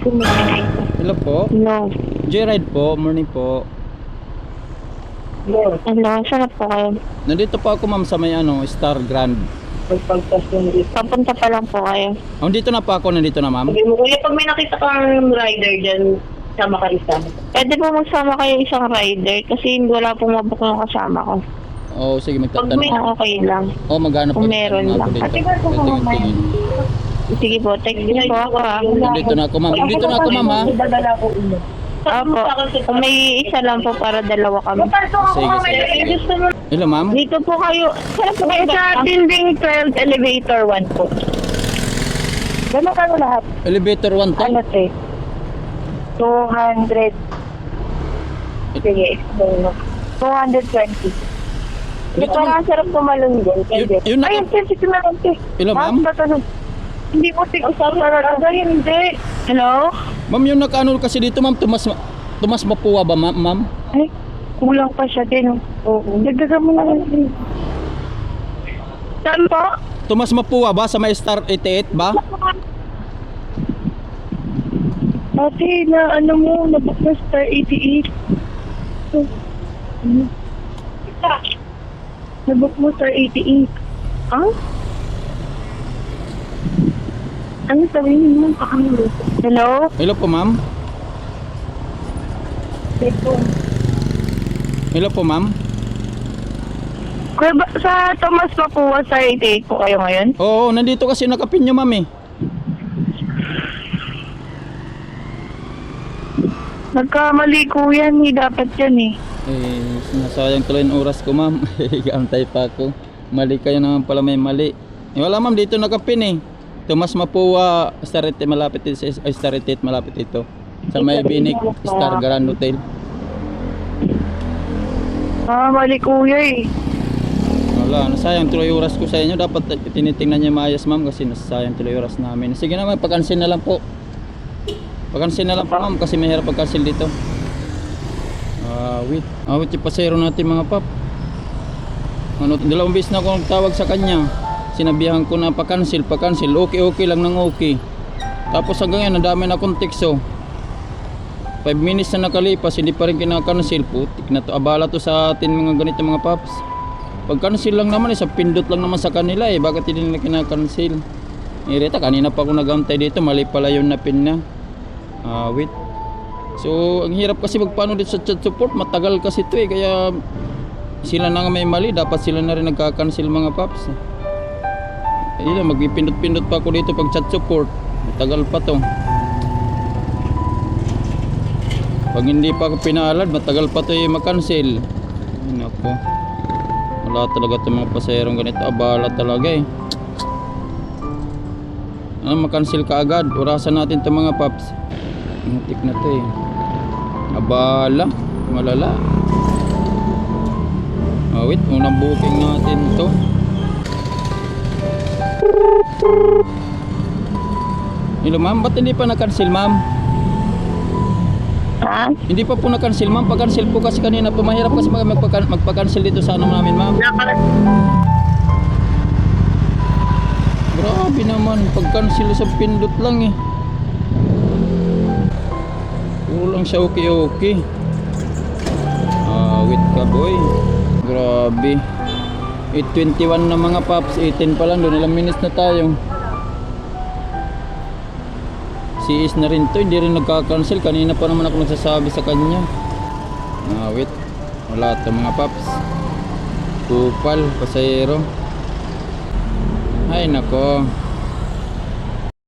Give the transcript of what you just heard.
Hello po. Hello. Joyride po. Morning po. Hello, saan po kayo? Nandito po ako ma'am sa may Star Grand. Papunta pa lang po kayo. Nandito na po ako. Nandito na ma'am. Sabi mo, kuya, pag may nakita kang rider dyan, sama ka isa. Pwede po magsama kayo isang rider kasi wala pong mabuk yung kasama ko. Oh, sige magtatanong. Okay lang. Oh, magano po. Kung meron lang. Tingin. Sige po, text niyo po ako ha. Nandito na ako ma'am. Nandito na ako ma'am ha. Dadala ko ulo. Opo, kung may isa lang po para dalawa kami. Papasok ako Sige, mamaya. sige, sige. Gusto mo Hello ma'am. Dito po kayo. Saan po kayo sa ba? Building 12 Elevator 1 po. Gano'n ka lahat? Elevator 1 to. Ano te? 200. Sige, explain mo. 220. Dito Parang ma'am. ang sarap tumalon din. Pwede. Yun na- Ayun, sige na lang te. Hello ma'am. Hindi mo tig-usap na lang. Hindi. Hello? Ma'am yung nakaano kasi dito ma'am. Tumas Mapuwa ba ma'am? Ay, kulang pa siya din. Oo. Dagdagan mo na lang. Saan po? Tumas Mapuwa ba sa may Star 88 ba? Ate, na ano mo, nabuk na Star 88. Nabuk mo Star 88. Ah? Ano sabihin mo? Hello? Hello po ma'am. Hello po ma'am. Kuya, sa Tomas Mapuwa sa 88 po kayo ngayon? Oo, nandito kasi nakapin nyo ma'am eh. Nagkamali ko yan, dapat yan eh. Sinasayang tuloy ang oras ko ma'am. Antay pa ako. Mali kayo naman pala may mali. Wala ma'am, dito nakapin eh. Tomas Mapuwa, Star 88 malapit dito sa Star 88 malapit dito. Sa may Binik Star Grand Hotel. Mali kuya eh. Wala, nasayang tuloy oras ko sa inyo. Dapat tinitingnan niyo maayos ma'am kasi nasayang tuloy oras namin. Sige naman, pag-cancel na lang po. Pag-cancel na lang po ma'am kasi mahirap pag-cancel dito. Wait yung pasero natin mga pap. Dalawang beses na ako nagtawag sa kanya. Sinabihan ko na pa-cancel. Okay lang ng okay. Tapos hanggang ngayon, nadami na akong tekso. 5 minutes na nakalipas, hindi pa rin kinakancel. Putik na to. Abala to sa atin mga ganito mga paps. Pag-cancel lang naman, sa pindot lang naman sa kanila eh. Bakit hindi nila kinakancel? Irita, kanina pa ako nag-antay dito. Mali pala yung napin na. Wait. So, ang hirap kasi magpaano dito sa chat support. Matagal kasi to eh. Kaya sila na nga may mali. Dapat sila na rin nagkakancel mga paps. Ayun, magpipindot-pindot pa ako dito pag chat support. Matagal pa to. Pag hindi pa ako pinaalad, matagal pa to yung makancel. Ayun ako. Wala talaga itong mga pasayerong ganito. Abala talaga eh. Makancel ka agad. Orasan natin itong mga paps. Mutik na to eh. Abala. Malala. Wait, unang booking natin to. Hello ma'am, ba't hindi pa na-cancel ma'am? Ha? Hindi pa po na-cancel ma'am. Pag-cancel po kasi kanina po. Mahirap kasi magpa-cancel dito sa ano namin ma'am. Grabe naman. Pag-cancel sa pindot lang eh. Puro lang siya okay. Wait ka boy. Grabe. 8:21 na mga paps. 18 pa lang. Doon ilang minutes na tayo. CS na rin to, hindi rin nagka-cancel. Kanina pa naman ako nagsasabi sa kanya. Wait. Wala to mga paps. Kupal, pasayero. Ay nako.